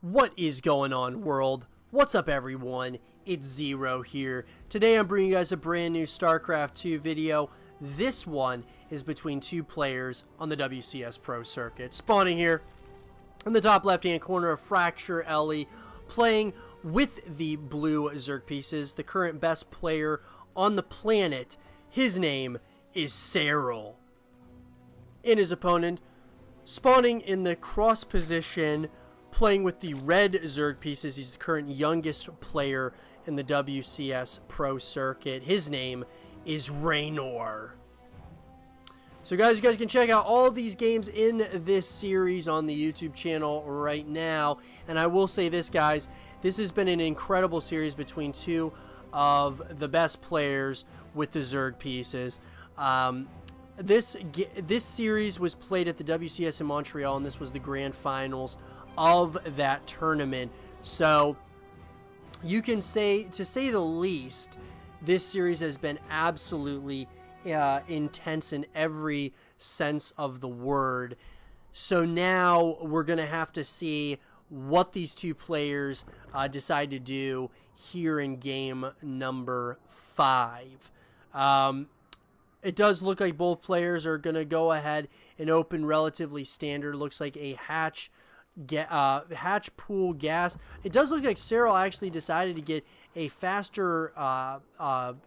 What is going on, world? What's up, everyone? It's Zero here. Today I'm bringing you guys a brand new Starcraft 2 video. This one is between two players on the WCS Pro circuit. Spawning here in the top left-hand corner of Fracture Ellie, playing with the blue Zerg pieces, the current best player on the planet. His name is Serral. And his opponent, spawning in the cross position, playing with the red Zerg pieces. He's the current youngest player in the WCS Pro circuit. His name is Reynor. So guys, you guys can check out all these games in this series on the YouTube channel right now. And I will say this, guys, this has been an incredible series between two of the best players with the Zerg pieces. This series was played at the WCS in Montreal, and this was the grand finals of that tournament. So you can say, to say the least, this series has been absolutely intense in every sense of the word. So now we're going to have to see what these two players decide to do here in game number 5. It does look like both players are going to go ahead and open relatively standard. Looks like a hatch pool gas. It does look like Serral actually decided to get a faster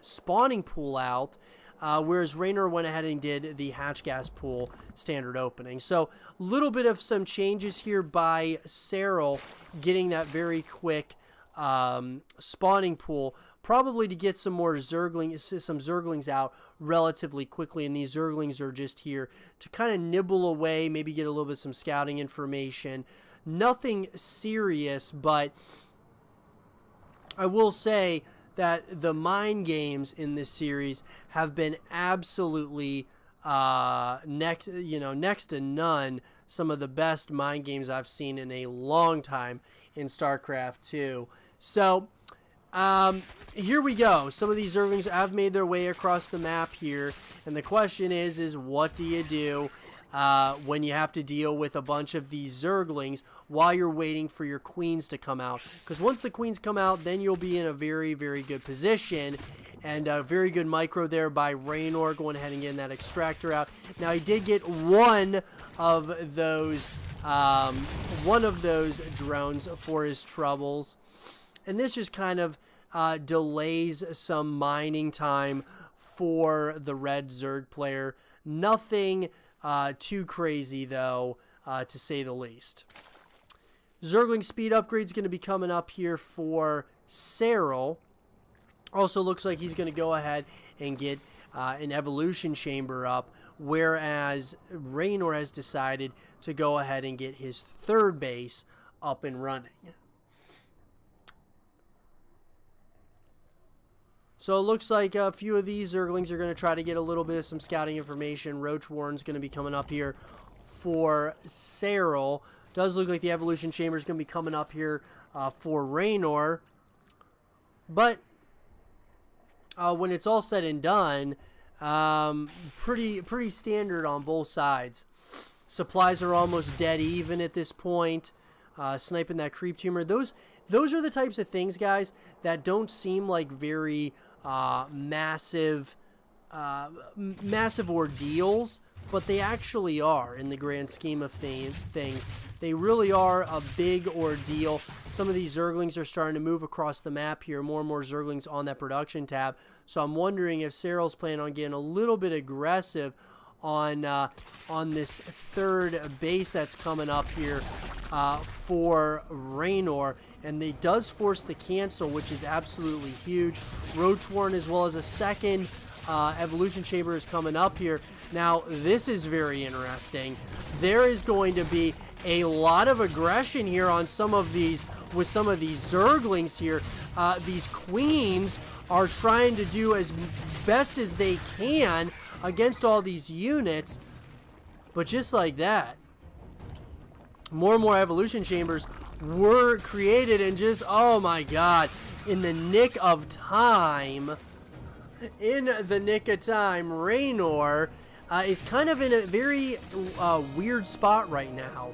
spawning pool out, whereas Reynor went ahead and did the hatch gas pool standard opening. So a little bit of some changes here by Serral, getting that very quick spawning pool, probably to get some more Zerglings out relatively quickly. And these Zerglings are just here to kind of nibble away, maybe get a little bit of some scouting information. Nothing serious, but I will say that the mind games in this series have been absolutely next to none. Some of the best mind games I've seen in a long time in StarCraft 2. So here we go. Some of these Zerglings have made their way across the map here, and the question is what do you do when you have to deal with a bunch of these Zerglings while you're waiting for your queens to come out? Because once the queens come out, then you'll be in a very, very good position. And a very good micro there by Reynor, going ahead and getting that extractor out. Now, he did get one of those drones for his troubles. And this just kind of delays some mining time for the red Zerg player. Nothing too crazy, though, to say the least. Zergling speed upgrade is going to be coming up here for Serral. Also looks like he's going to go ahead and get an evolution chamber up, whereas Reynor has decided to go ahead and get his third base up and running. So it looks like a few of these Zerglings are going to try to get a little bit of some scouting information. Roach Warren's going to be coming up here for Serral. Does look like the evolution chamber is going to be coming up here for Reynor. But when it's all said and done, pretty standard on both sides. Supplies are almost dead even at this point. Sniping that creep tumor. Those are the types of things, guys, that don't seem like very massive ordeals, but they actually are in the grand scheme of things. They really are a big ordeal. Some of these Zerglings are starting to move across the map here. More and more Zerglings on that production tab. So I'm wondering if Serral's planning on getting a little bit aggressive on this third base that's coming up here for Reynor. And they does force the cancel, which is absolutely huge. Roach Warren, as well as a second evolution chamber, is coming up here. Now, this is very interesting. There is going to be a lot of aggression here on some of these, with some of these Zerglings here. These queens are trying to do as best as they can against all these units, but just like that, more and more evolution chambers were created, and just, oh my god, in the nick of time, Reynor is kind of in a very weird spot right now.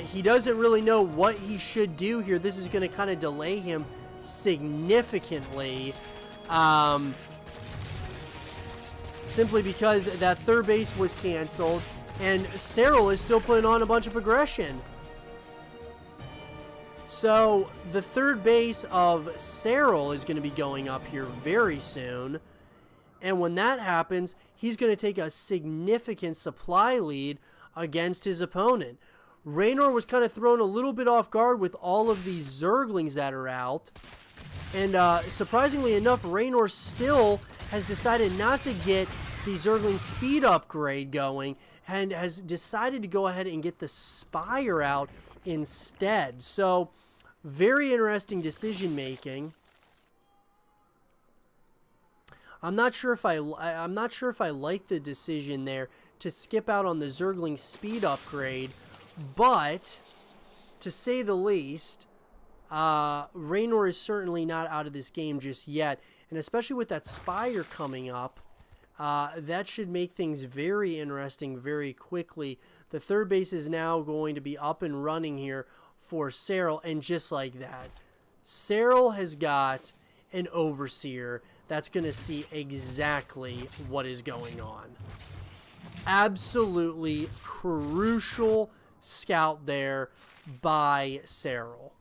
He doesn't really know what he should do here. This is going to kind of delay him significantly. Simply because that third base was canceled, and Serral is still putting on a bunch of aggression. So the third base of Serral is going to be going up here very soon. And when that happens, he's going to take a significant supply lead against his opponent. Reynor was kind of thrown a little bit off guard with all of these Zerglings that are out. And surprisingly enough, Reynor still has decided not to get the Zergling speed upgrade going and has decided to go ahead and get the Spire out instead. So, very interesting decision making. I'm not sure if I like the decision there to skip out on the Zergling speed upgrade, but to say the least, Reynor is certainly not out of this game just yet, and especially with that Spire coming up, that should make things very interesting very quickly. The third base is now going to be up and running here for Serral, and just like that, Serral has got an Overseer that's going to see exactly what is going on. Absolutely crucial scout there by Serral.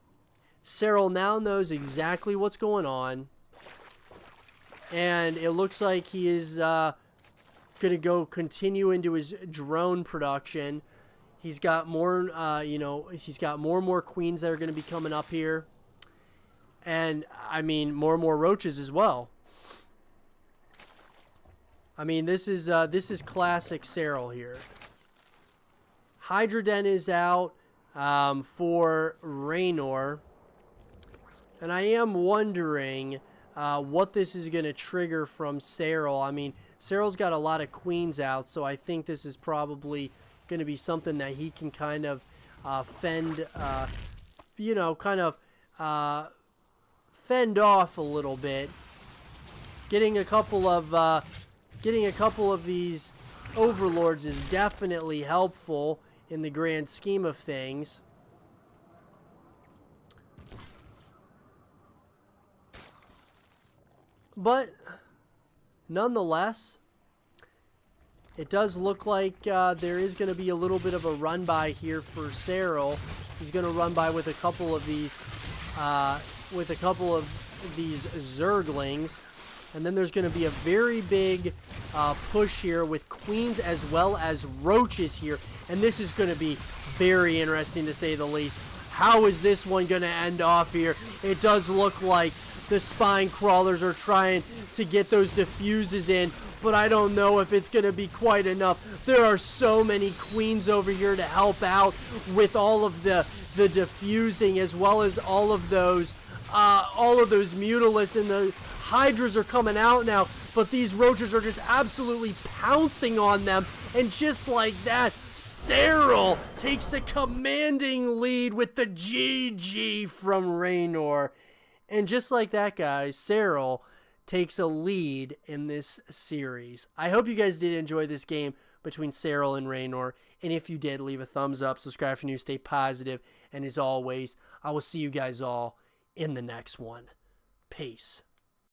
Serral now knows exactly what's going on, and it looks like he is going to go continue into his drone production. He's got more, he's got more and more queens that are going to be coming up here, and I mean more and more roaches as well. I mean, this is classic Serral here. Hydra Den is out for Reynor. And I am wondering what this is going to trigger from Serral. I mean, Serral's got a lot of queens out, so I think this is probably going to be something that he can kind of fend off a little bit. Getting a couple of these overlords is definitely helpful in the grand scheme of things. But nonetheless, it does look like there is going to be a little bit of a run by here for Serral. He's going to run by with a couple of these Zerglings. And then there's going to be a very big push here with queens as well as roaches here. And this is going to be very interesting to say the least. How is this one going to end off here? It does look like the spine crawlers are trying to get those diffuses in, but I don't know if it's going to be quite enough. There are so many queens over here to help out with all of the diffusing, as well as all of those Mutalisks, and the Hydras are coming out now, but these roaches are just absolutely pouncing on them, and just like that, Serral takes a commanding lead with the GG from Reynor. And just like that, guys, Serral takes a lead in this series. I hope you guys did enjoy this game between Serral and Reynor. And if you did, leave a thumbs up, subscribe for news, stay positive. And as always, I will see you guys all in the next one. Peace.